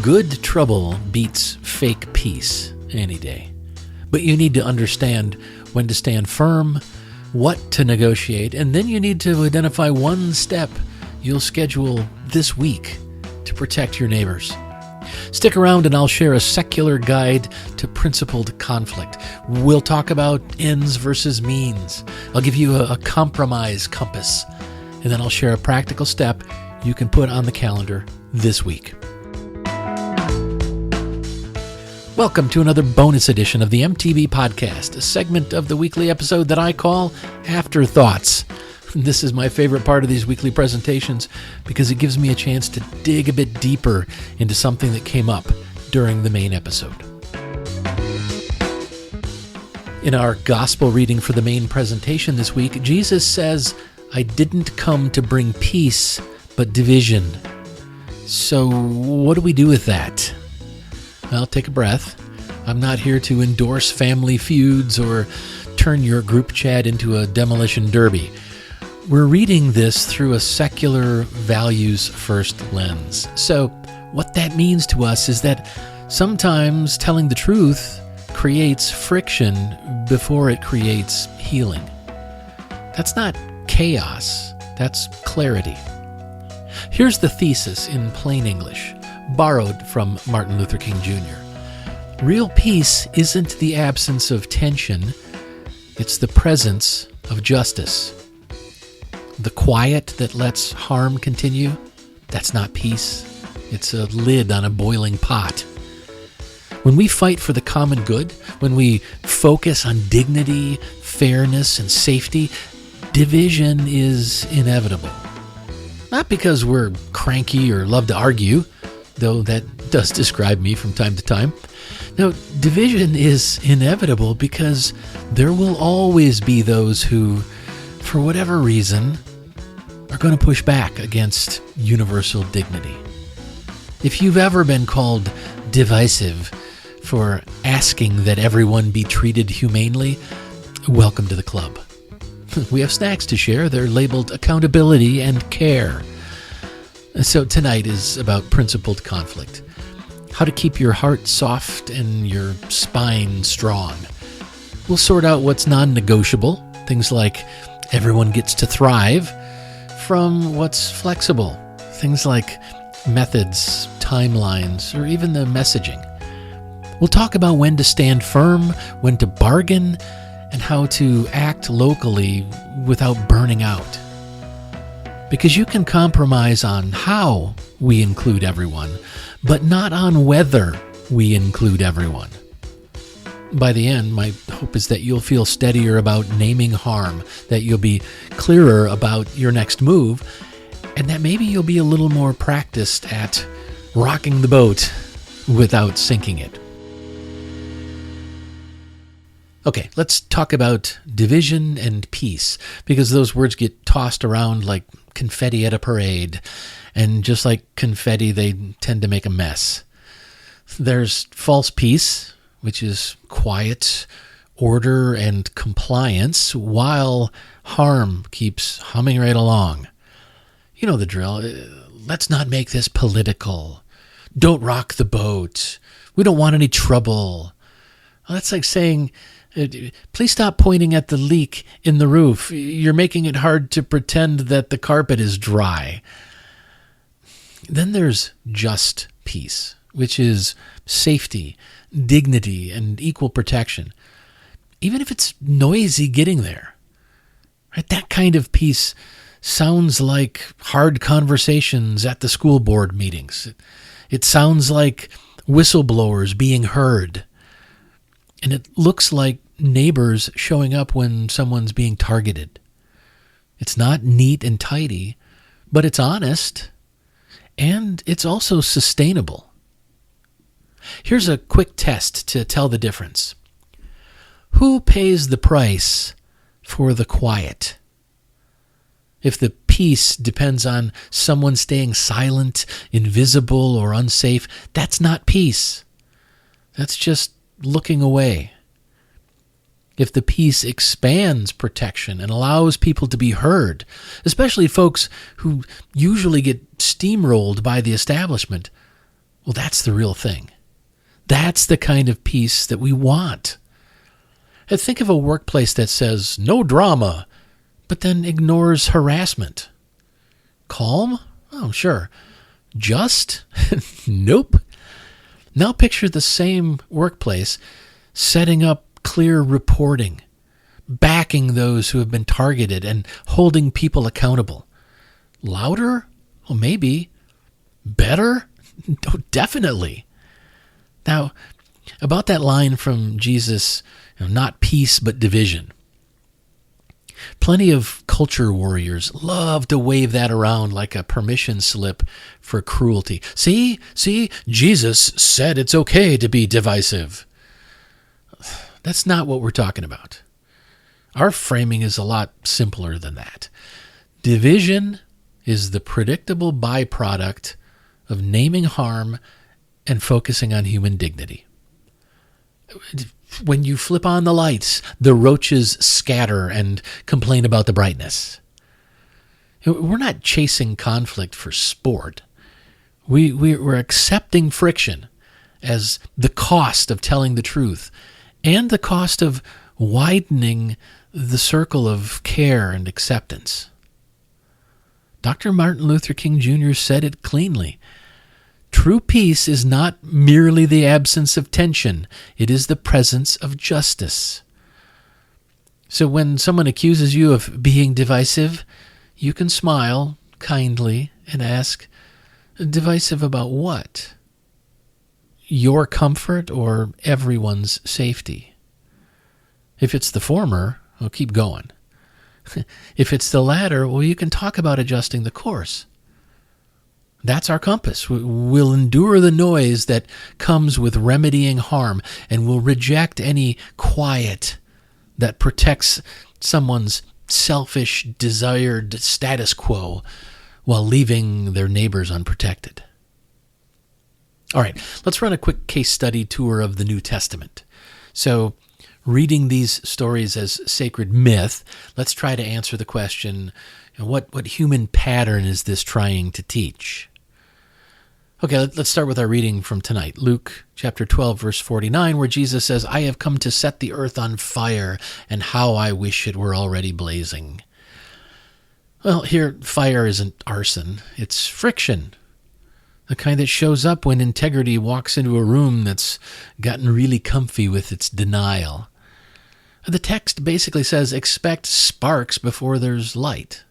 Good trouble beats fake peace any day. But you need to understand when to stand firm, what to negotiate, and then you need to identify one step you'll schedule this week to protect your neighbors. Stick around and I'll share a secular guide to principled conflict. We'll talk about ends versus means. I'll give you a compromise compass, and then I'll share a practical step you can put on the calendar this week. Welcome to another bonus edition of the MTB Podcast, a segment of the weekly episode that I call Afterthoughts. This is my favorite part of these weekly presentations because it gives me a chance to dig a bit deeper into something that came up during the main episode. In our gospel reading for the main presentation this week, Jesus says, "I didn't come to bring peace, but division." So what do we do with that? Well, take a breath. I'm not here to endorse family feuds or turn your group chat into a demolition derby. We're reading this through a secular values-first lens. So what that means to us is that sometimes telling the truth creates friction before it creates healing. That's not chaos, that's clarity. Here's the thesis in plain English, borrowed from Martin Luther King Jr. Real peace isn't the absence of tension, it's the presence of justice. The quiet that lets harm continue, that's not peace. It's a lid on a boiling pot. When we fight for the common good, when we focus on dignity, fairness, and safety, division is inevitable. Not because we're cranky or love to argue, though that does describe me from time to time. No, division is inevitable because there will always be those who, for whatever reason, are going to push back against universal dignity. If you've ever been called divisive for asking that everyone be treated humanely, welcome to the club. We have snacks to share. They're labeled accountability and care. So tonight is about principled conflict. How to keep your heart soft and your spine strong. We'll sort out what's non-negotiable, things like everyone gets to thrive, from what's flexible, things like methods, timelines, or even the messaging. We'll talk about when to stand firm, when to bargain, and how to act locally without burning out. Because you can compromise on how we include everyone, but not on whether we include everyone. By the end, my hope is that you'll feel steadier about naming harm, that you'll be clearer about your next move, and that maybe you'll be a little more practiced at rocking the boat without sinking it. Okay, let's talk about division and peace, because those words get tossed around like confetti at a parade, and just like confetti, they tend to make a mess. There's false peace, which is quiet, order, and compliance, while harm keeps humming right along. You know the drill. Let's not make this political. Don't rock the boat. We don't want any trouble. Well, that's like saying, please stop pointing at the leak in the roof. You're making it hard to pretend that the carpet is dry. Then there's just peace, which is safety, dignity, and equal protection, even if it's noisy getting there. Right? That kind of peace sounds like hard conversations at the school board meetings. It sounds like whistleblowers being heard. And it looks like neighbors showing up when someone's being targeted. It's not neat and tidy, but it's honest, and it's also sustainable. Here's a quick test to tell the difference. Who pays the price for the quiet? If the peace depends on someone staying silent, invisible, or unsafe, that's not peace. That's just looking away. If the peace expands protection and allows people to be heard, especially folks who usually get steamrolled by the establishment, Well, that's the real thing. That's the kind of peace that we want. And think of a workplace that says, no drama, but then ignores harassment. Calm? Oh, sure. Just? Nope. Now picture the same workplace setting up clear reporting, backing those who have been targeted, and holding people accountable. Louder? Well, maybe. Better? No, definitely. Now, about that line from Jesus, not peace but division. Plenty of culture warriors love to wave that around like a permission slip for cruelty. See, Jesus said it's okay to be divisive. That's not what we're talking about. Our framing is a lot simpler than that. Division is the predictable byproduct of naming harm and focusing on human dignity. When you flip on the lights, the roaches scatter and complain about the brightness. We're not chasing conflict for sport. We're accepting friction as the cost of telling the truth and the cost of widening the circle of care and acceptance. Dr. Martin Luther King Jr. said it cleanly. True peace is not merely the absence of tension. It is the presence of justice. So when someone accuses you of being divisive, you can smile kindly and ask, divisive about what? Your comfort or everyone's safety? If it's the former, well, keep going. If it's the latter, well, you can talk about adjusting the course. That's our compass. We'll endure the noise that comes with remedying harm, and we'll reject any quiet that protects someone's selfish, desired status quo while leaving their neighbors unprotected. All right, let's run a quick case study tour of the New Testament. So, reading these stories as sacred myth, let's try to answer the question, what human pattern is this trying to teach? Okay, let's start with our reading from tonight. Luke chapter 12, verse 49, where Jesus says, I have come to set the earth on fire, and how I wish it were already blazing. Well, here, fire isn't arson. It's friction. The kind that shows up when integrity walks into a room that's gotten really comfy with its denial. The text basically says, expect sparks before there's light.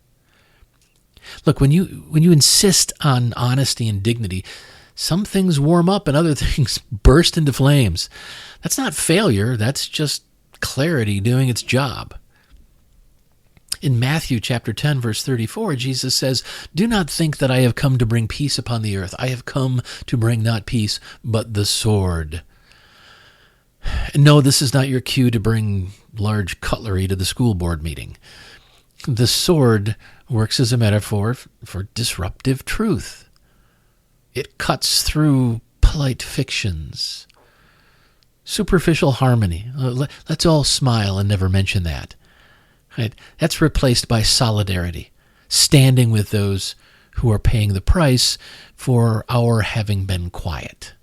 Look, when you insist on honesty and dignity, some things warm up and other things burst into flames. That's not failure. That's just clarity doing its job. In Matthew chapter 10, verse 34, Jesus says, do not think that I have come to bring peace upon the earth. I have come to bring not peace, but the sword. No, this is not your cue to bring large cutlery to the school board meeting. The sword works as a metaphor for disruptive truth. It cuts through polite fictions, superficial harmony. Let's all smile and never mention that. Right? That's replaced by solidarity, standing with those who are paying the price for our having been quiet.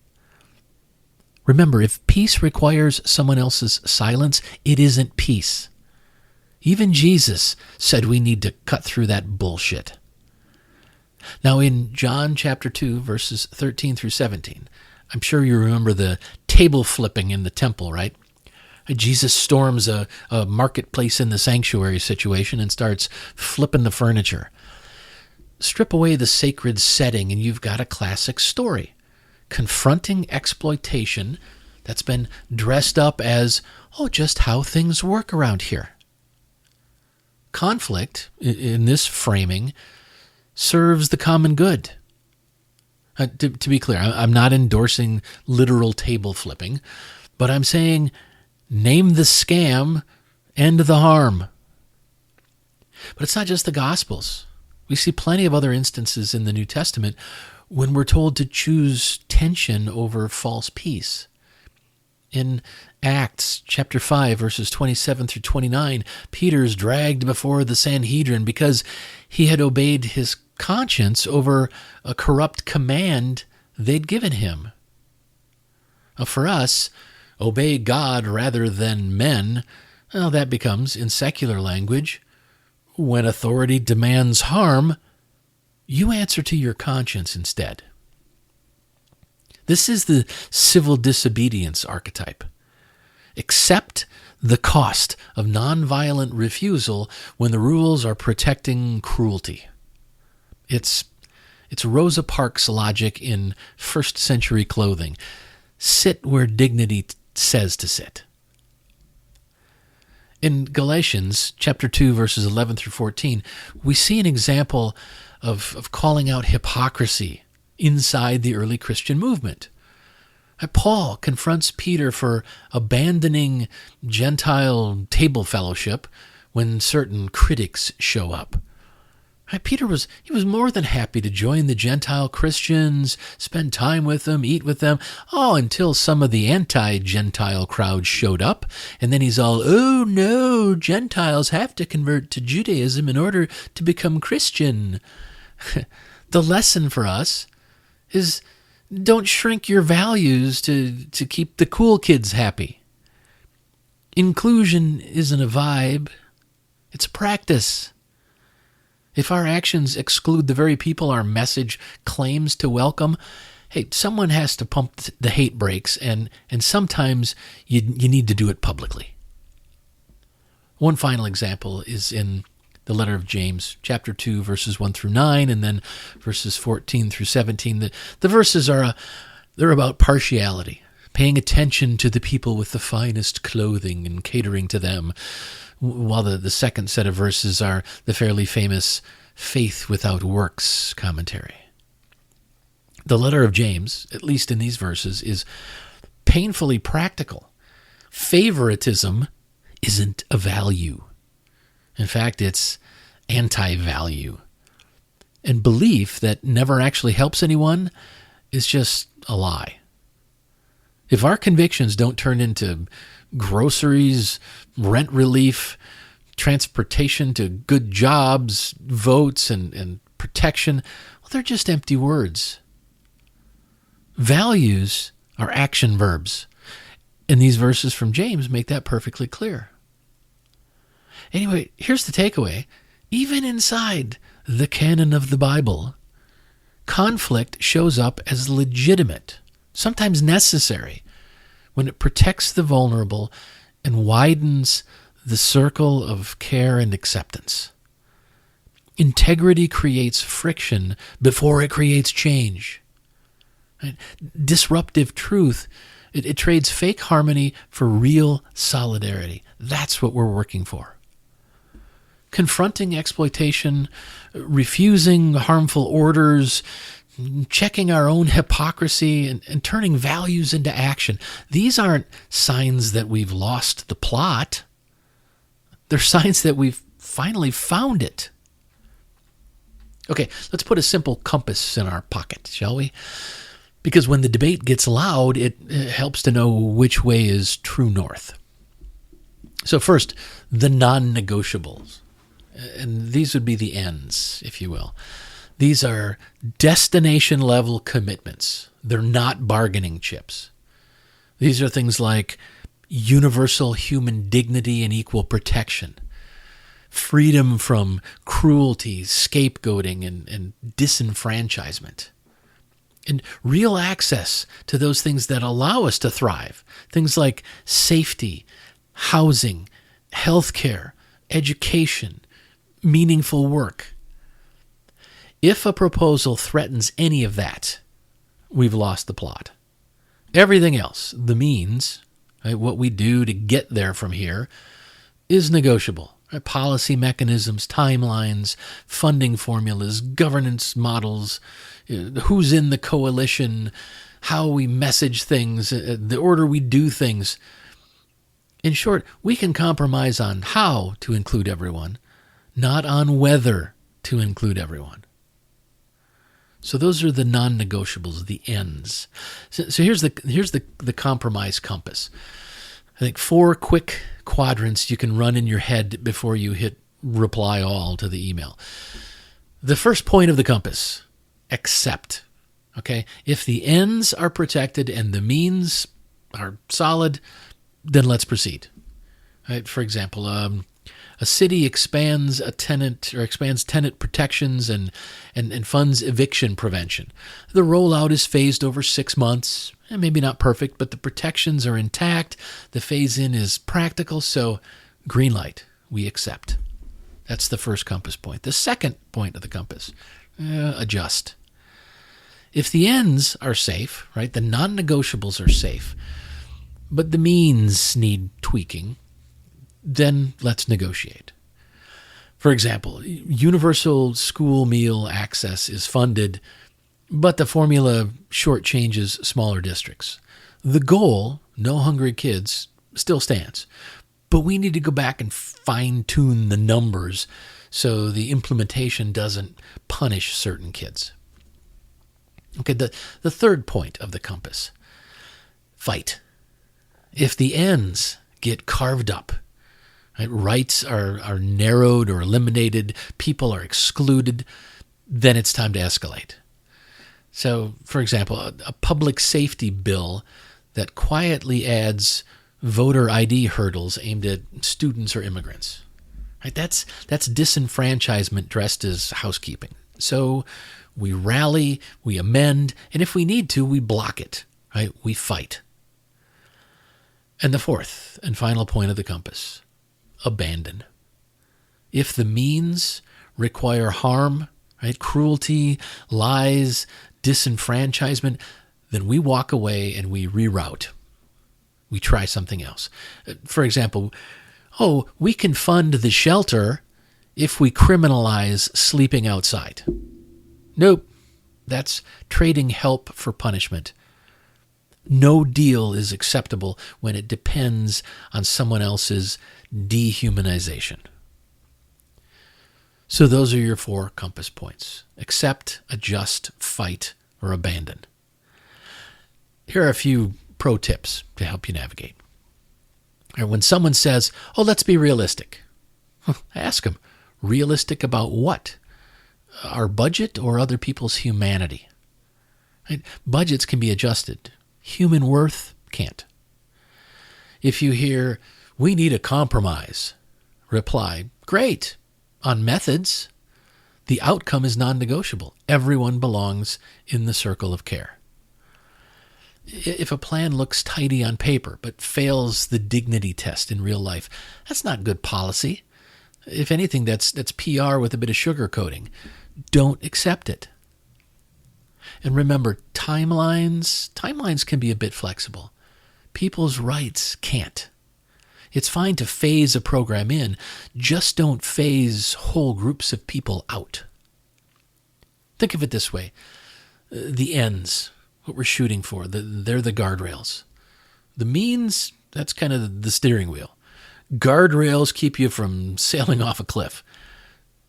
Remember, if peace requires someone else's silence, it isn't peace. Even Jesus said we need to cut through that bullshit. Now in John chapter 2, verses 13 through 17, I'm sure you remember the table flipping in the temple, right? Jesus storms a marketplace in the sanctuary situation and starts flipping the furniture. Strip away the sacred setting and you've got a classic story. Confronting exploitation that's been dressed up as, just how things work around here. Conflict, in this framing, serves the common good. To be clear, I'm not endorsing literal table flipping, but I'm saying name the scam, end the harm. But it's not just the Gospels. We see plenty of other instances in the New Testament when we're told to choose tension over false peace. In Acts chapter 5, verses 27 through 29, Peter's dragged before the Sanhedrin because he had obeyed his conscience over a corrupt command they'd given him. For us, obey God rather than men, well, that becomes, in secular language, when authority demands harm, you answer to your conscience instead. This is the civil disobedience archetype. Accept the cost of nonviolent refusal when the rules are protecting cruelty. It's Rosa Parks' logic in first century clothing. Sit where dignity says to sit. In Galatians chapter 2, verses 11 through 14, we see an example of calling out hypocrisy inside the early Christian movement. Paul confronts Peter for abandoning Gentile table fellowship when certain critics show up. Peter was more than happy to join the Gentile Christians, spend time with them, eat with them, until some of the anti-Gentile crowd showed up, and then he's all, oh no, Gentiles have to convert to Judaism in order to become Christian. The lesson for us is don't shrink your values to keep the cool kids happy. Inclusion isn't a vibe, it's a practice. If our actions exclude the very people our message claims to welcome, hey, someone has to pump the hate brakes, and sometimes you need to do it publicly. One final example is in the letter of James, chapter 2, verses 1 through 9, and then verses 14 through 17. The verses they're about partiality, paying attention to the people with the finest clothing and catering to them, while the second set of verses are the fairly famous faith without works commentary. The letter of James, at least in these verses, is painfully practical. Favoritism isn't a value. In fact, it's anti-value. And belief that never actually helps anyone is just a lie. If our convictions don't turn into groceries, rent relief, transportation to good jobs, votes, and protection, well, they're just empty words. Values are action verbs, and these verses from James make that perfectly clear. Anyway, here's the takeaway. Even inside the canon of the Bible, conflict shows up as legitimate, sometimes necessary, when it protects the vulnerable and widens the circle of care and acceptance. Integrity creates friction before it creates change. Right? Disruptive truth, it trades fake harmony for real solidarity. That's what we're working for. Confronting exploitation, refusing harmful orders, checking our own hypocrisy, and turning values into action. These aren't signs that we've lost the plot. They're signs that we've finally found it. Okay, let's put a simple compass in our pocket, shall we? Because when the debate gets loud, it helps to know which way is true north. So first, the non-negotiables. And these would be the ends, if you will. These are destination-level commitments. They're not bargaining chips. These are things like universal human dignity and equal protection, freedom from cruelty, scapegoating, and disenfranchisement, and real access to those things that allow us to thrive, things like safety, housing, healthcare, education, meaningful work. If a proposal threatens any of that, we've lost the plot. Everything else, the means, right, what we do to get there from here, is negotiable. Right? Policy mechanisms, timelines, funding formulas, governance models, who's in the coalition, how we message things, the order we do things. In short, we can compromise on how to include everyone, not on whether to include everyone. So those are the non-negotiables, the ends. So here's the compromise compass. I think 4 quick quadrants you can run in your head before you hit reply all to the email. The first point of the compass, accept. Okay? If the ends are protected and the means are solid, then let's proceed. Right? For example, a city expands tenant protections and funds eviction prevention. The rollout is phased over 6 months, and maybe not perfect, but the protections are intact. The phase-in is practical, so green light, we accept. That's the first compass point. The second point of the compass, adjust. If the ends are safe, right, the non-negotiables are safe, but the means need tweaking, then let's negotiate. For example, universal school meal access is funded, but the formula shortchanges smaller districts. The goal, no hungry kids, still stands, but we need to go back and fine-tune the numbers so the implementation doesn't punish certain kids. Okay, the third point of the compass, fight. If the ends get carved up, right, rights are narrowed or eliminated, people are excluded, then it's time to escalate. So, for example, a public safety bill that quietly adds voter ID hurdles aimed at students or immigrants. Right? That's disenfranchisement dressed as housekeeping. So we rally, we amend, and if we need to, we block it. Right? We fight. And the fourth and final point of the compass, abandon. If the means require harm, right, cruelty, lies, disenfranchisement, then we walk away and we reroute. We try something else. For example, we can fund the shelter if we criminalize sleeping outside. Nope, that's trading help for punishment. No deal is acceptable when it depends on someone else's dehumanization. So those are your 4 compass points. Accept, adjust, fight, or abandon. Here are a few pro tips to help you navigate. When someone says, let's be realistic, ask them, realistic about what? Our budget or other people's humanity? Right? Budgets can be adjusted. Human worth can't. If you hear, we need a compromise, reply, great. On methods, the outcome is non-negotiable. Everyone belongs in the circle of care. If a plan looks tidy on paper but fails the dignity test in real life, that's not good policy. If anything, that's PR with a bit of sugarcoating. Don't accept it. And remember, timelines can be a bit flexible. People's rights can't. It's fine to phase a program in, just don't phase whole groups of people out. Think of it this way. The ends, what we're shooting for, they're the guardrails. The means, that's kind of the steering wheel. Guardrails keep you from sailing off a cliff.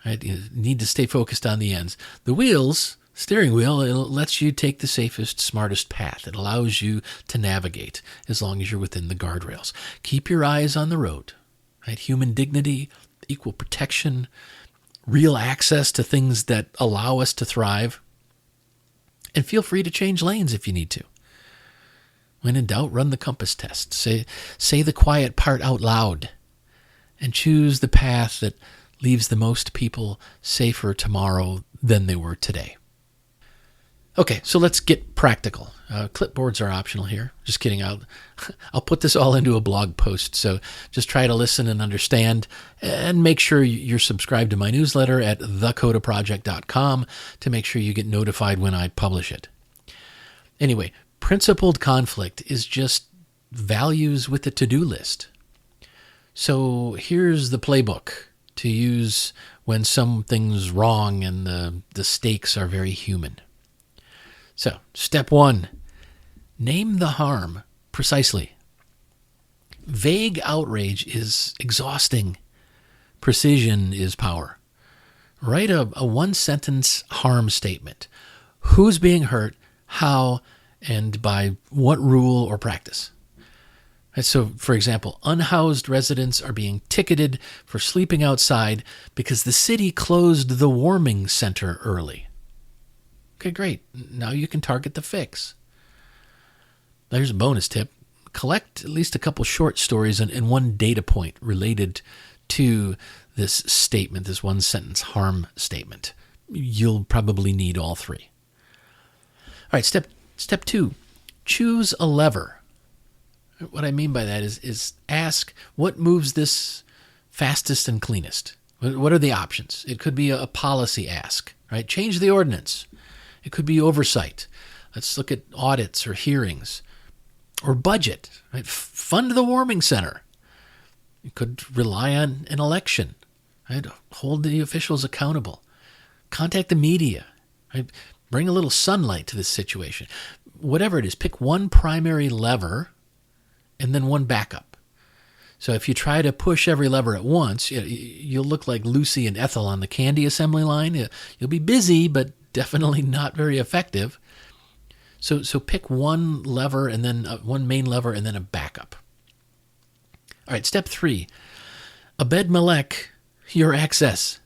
Right? You need to stay focused on the ends. The wheels, steering wheel, it lets you take the safest, smartest path. It allows you to navigate as long as you're within the guardrails. Keep your eyes on the road. Right? Human dignity, equal protection, real access to things that allow us to thrive. And feel free to change lanes if you need to. When in doubt, run the compass test. Say the quiet part out loud. And choose the path that leaves the most people safer tomorrow than they were today. Okay, so let's get practical. Clipboards are optional here. Just kidding. I'll put this all into a blog post, so just try to listen and understand, and make sure you're subscribed to my newsletter at thecodaproject.com to make sure you get notified when I publish it. Anyway, principled conflict is just values with a to-do list. So here's the playbook to use when something's wrong and the stakes are very human. So, step 1, name the harm precisely. Vague outrage is exhausting. Precision is power. Write a one-sentence harm statement. Who's being hurt, how, and by what rule or practice. So, for example, unhoused residents are being ticketed for sleeping outside because the city closed the warming center early. Okay, great. Now you can target the fix. There's a bonus tip. Collect at least a couple short stories and one data point related to this statement, this one sentence harm statement. You'll probably need all three. All right, step 2, choose a lever. What I mean by that is ask what moves this fastest and cleanest. What are the options? It could be a policy ask, right? Change the ordinance. It could be oversight. Let's look at audits or hearings. Or budget, right? Fund the warming center. You could rely on an election, right? Hold the officials accountable. Contact the media, right? Bring a little sunlight to this situation. Whatever it is, pick one primary lever and then one backup. So if you try to push every lever at once, you'll look like Lucy and Ethel on the candy assembly line. You'll be busy, but definitely not very effective. So pick one lever and then one main lever and then a backup. All right, step 3, abed melech your access.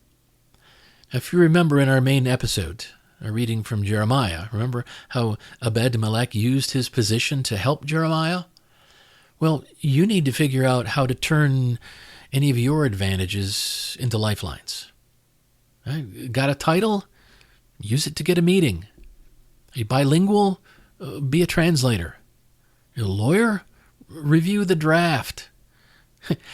If you remember in our main episode, a reading from Jeremiah, remember how abed melech used his position to help Jeremiah? Well, you need to figure out how to turn any of your advantages into lifelines. Right? Got a title? Use it to get a meeting. Are you bilingual? Be a translator. You're a lawyer? Review the draft.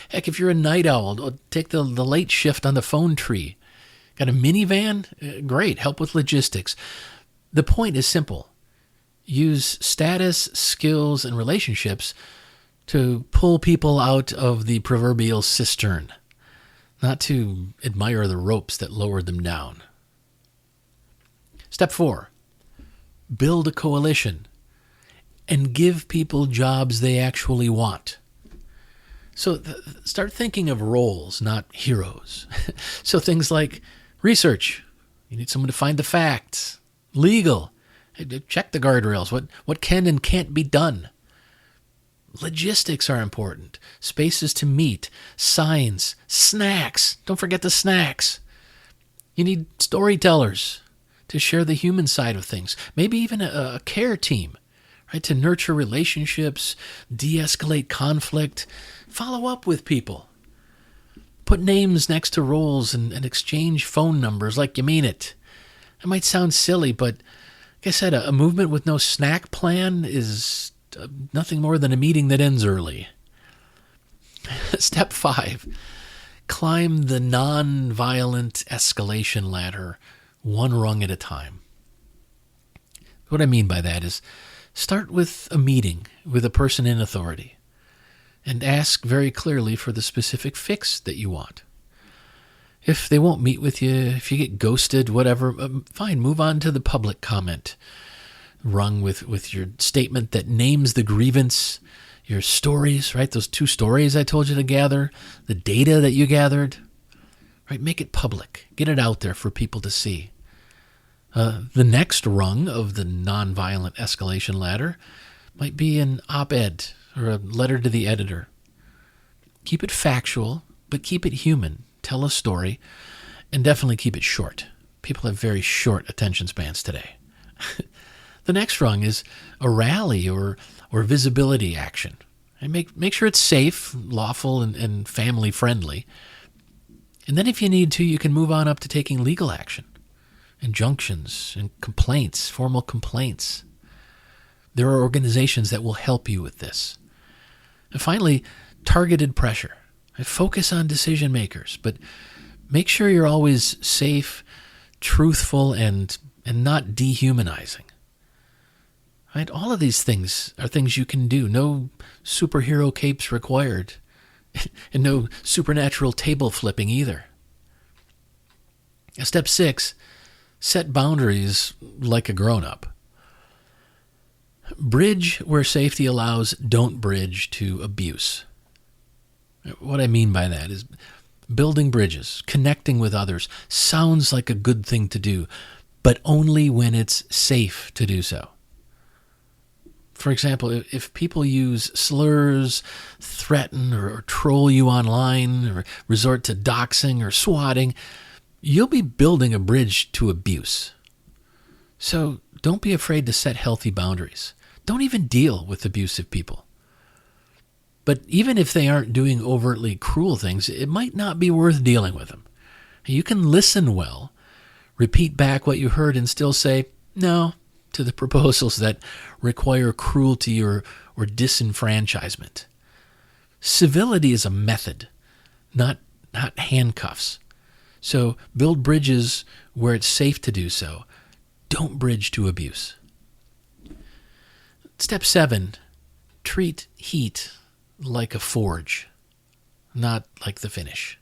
Heck, if you're a night owl, take the late shift on the phone tree. Got a minivan? Great, help with logistics. The point is simple. Use status, skills, and relationships to pull people out of the proverbial cistern, not to admire the ropes that lowered them down. Step 4. Build a coalition and give people jobs they actually want. So start thinking of roles, not heroes. So things like research. You need someone to find the facts. Legal. Check the guardrails. What can and can't be done. Logistics are important. Spaces to meet. Signs. Snacks. Don't forget the snacks. You need storytellers to share the human side of things. Maybe even a care team, right? To nurture relationships, de-escalate conflict, follow up with people. Put names next to roles and exchange phone numbers like you mean it. It might sound silly, but like I said, a movement with no snack plan is nothing more than a meeting that ends early. Step 5, climb the non-violent escalation ladder one rung at a time. What I mean by that is start with a meeting with a person in authority and ask very clearly for the specific fix that you want. If they won't meet with you, if you get ghosted, whatever, fine, move on to the public comment rung with your statement that names the grievance, your stories, right? Those 2 stories I told you to gather, the data that you gathered, right? Make it public. Get it out there for people to see. The next rung of the nonviolent escalation ladder might be an op-ed or a letter to the editor. Keep it factual, but keep it human. Tell a story, and definitely keep it short. People have very short attention spans today. The next rung is a rally or visibility action. And make sure it's safe, lawful, and family friendly. And then if you need to, you can move on up to taking legal action, injunctions and complaints, formal complaints. There are organizations that will help you with this. And finally, targeted pressure. Focus on decision makers, but make sure you're always safe, truthful, and not dehumanizing. Right? All of these things are things you can do. No superhero capes required, and no supernatural table flipping either. Step 6, set boundaries like a grown-up. Bridge where safety allows, don't bridge to abuse. What I mean by that is building bridges, connecting with others, sounds like a good thing to do, but only when it's safe to do so. For example, if people use slurs, threaten or troll you online, or resort to doxing or swatting, you'll be building a bridge to abuse. So don't be afraid to set healthy boundaries. Don't even deal with abusive people. But even if they aren't doing overtly cruel things, it might not be worth dealing with them. You can listen well, repeat back what you heard, and still say no to the proposals that require cruelty or disenfranchisement. Civility is a method, not handcuffs. So build bridges where it's safe to do so. Don't bridge to abuse. Step 7, treat heat like a forge, not like the finish.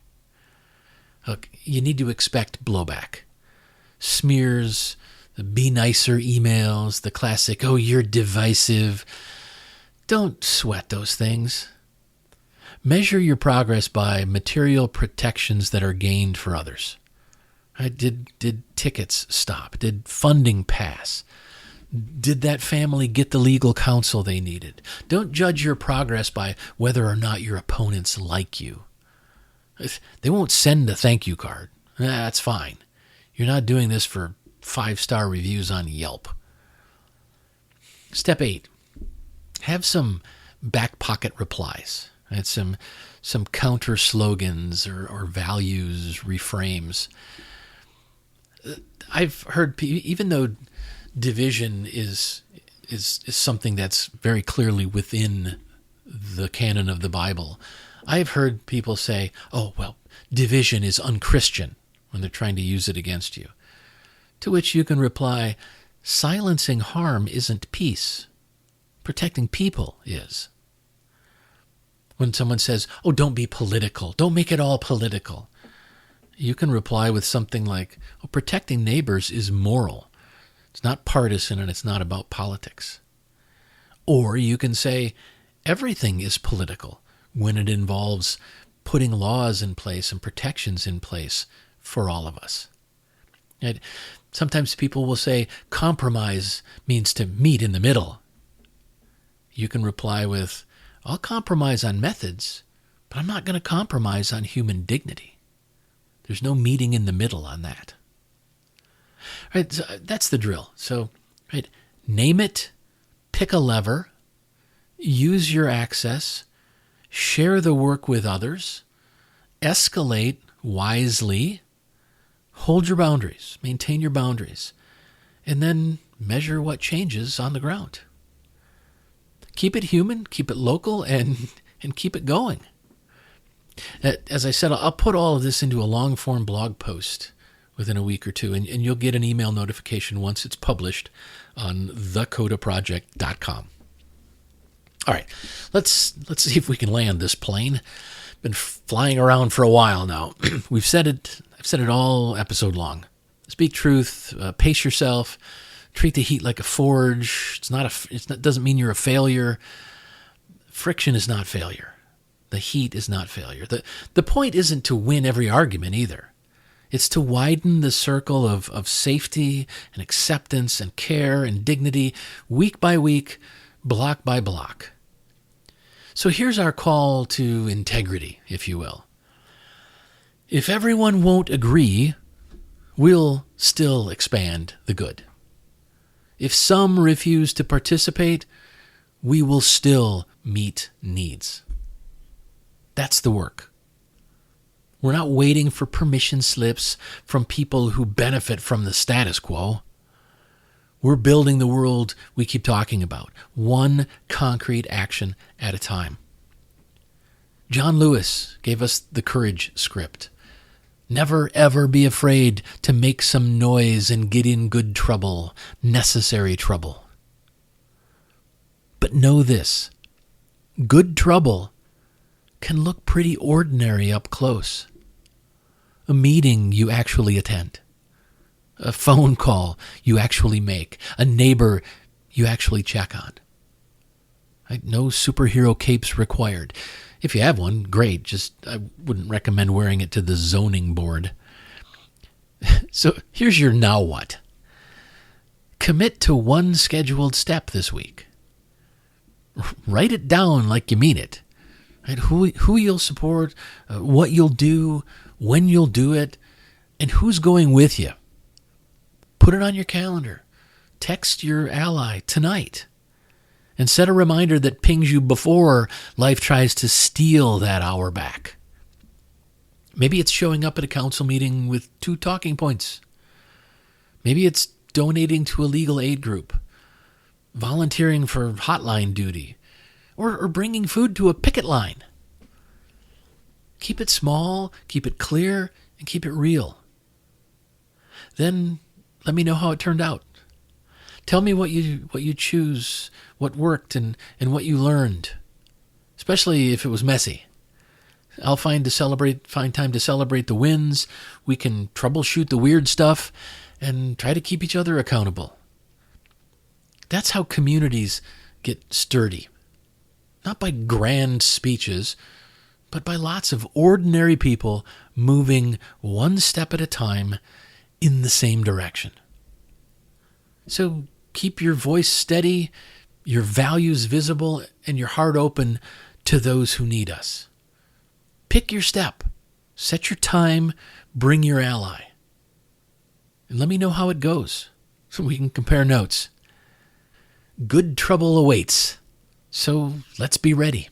Look, you need to expect blowback. Smears, the be nicer emails, the classic, oh, you're divisive. Don't sweat those things. Measure your progress by material protections that are gained for others. Right? Did tickets stop? Did funding pass? Did that family get the legal counsel they needed? Don't judge your progress by whether or not your opponents like you. If they won't send a thank you card, that's fine. You're not doing this for 5-star reviews on Yelp. Step 8, have some back pocket replies. Right? Some counter slogans or values, reframes. I've heard, even though division is something that's very clearly within the canon of the Bible, I've heard people say, oh, well, division is unchristian when they're trying to use it against you. To which you can reply, silencing harm isn't peace. Protecting people is. When someone says, oh, don't be political, don't make it all political, you can reply with something like, oh, protecting neighbors is moral. It's not partisan and it's not about politics. Or you can say, everything is political when it involves putting laws in place and protections in place for all of us. And sometimes people will say, compromise means to meet in the middle. You can reply with, I'll compromise on methods, but I'm not going to compromise on human dignity. There's no meeting in the middle on that. Right, so that's the drill. So, right, name it, pick a lever, use your access, share the work with others, escalate wisely, hold your boundaries, maintain your boundaries, and then measure what changes on the ground. Keep it human, keep it local, and keep it going. As I said, I'll put all of this into a long-form blog post within a week or two, and you'll get an email notification once it's published on thecodaproject.com. All right, let's see if we can land this plane. Been flying around for a while now. I've said it all episode long. Speak truth, pace yourself, treat the heat like a forge. It doesn't mean you're a failure. Friction is not failure. The heat is not failure. The point isn't to win every argument either. It's to widen the circle of safety and acceptance and care and dignity week by week, block by block. So here's our call to integrity, if you will. If everyone won't agree, we'll still expand the good. If some refuse to participate, we will still meet needs. That's the work. We're not waiting for permission slips from people who benefit from the status quo. We're building the world we keep talking about, one concrete action at a time. John Lewis gave us the courage script. Never ever be afraid to make some noise and get in good trouble, necessary trouble. But know this, good trouble can look pretty ordinary up close. A meeting you actually attend. A phone call you actually make. A neighbor you actually check on. No superhero capes required. If you have one, great. Just I wouldn't recommend wearing it to the zoning board. So here's your now what. Commit to one scheduled step this week. Write it down like you mean it. Right? Who you'll support, what you'll do, when you'll do it, and who's going with you. Put it on your calendar. Text your ally tonight and set a reminder that pings you before life tries to steal that hour back. Maybe it's showing up at a council meeting with 2 talking points. Maybe it's donating to a legal aid group, volunteering for hotline duty, or bringing food to a picket line. Keep it small, keep it clear, and keep it real. Then let me know how it turned out. Tell me what you choose, what worked, and what you learned, especially if it was messy. I'll find time to celebrate the wins. We can troubleshoot the weird stuff and try to keep each other accountable. That's how communities get sturdy. Not by grand speeches, but by lots of ordinary people moving one step at a time in the same direction. So keep your voice steady, your values visible, and your heart open to those who need us. Pick your step, set your time, bring your ally. And let me know how it goes so we can compare notes. Good trouble awaits, so let's be ready.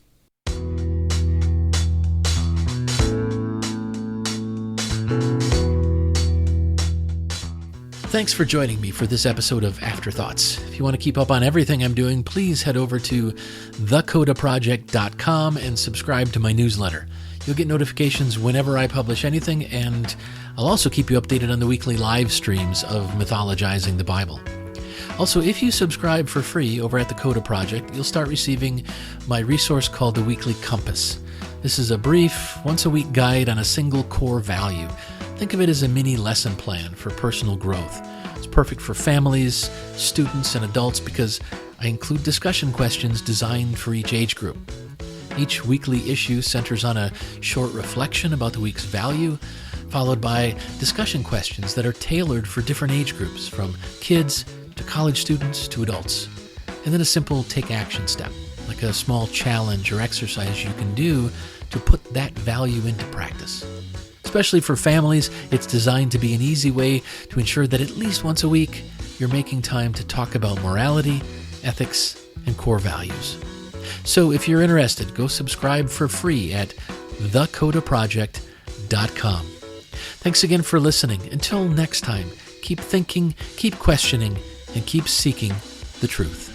Thanks for joining me for this episode of Afterthoughts. If you want to keep up on everything I'm doing, please head over to thecodaproject.com and subscribe to my newsletter. You'll get notifications whenever I publish anything, and I'll also keep you updated on the weekly live streams of mythologizing the Bible. Also, if you subscribe for free over at the Coda Project, you'll start receiving my resource called the Weekly Compass. This is a brief, once-a-week guide on a single core value. Think of it as a mini lesson plan for personal growth. It's perfect for families, students, and adults because I include discussion questions designed for each age group. Each weekly issue centers on a short reflection about the week's value, followed by discussion questions that are tailored for different age groups, from kids to college students to adults. And then a simple take action step, like a small challenge or exercise you can do to put that value into practice. Especially for families, it's designed to be an easy way to ensure that at least once a week, you're making time to talk about morality, ethics, and core values. So if you're interested, go subscribe for free at thecodaproject.com. Thanks again for listening. Until next time, keep thinking, keep questioning, and keep seeking the truth.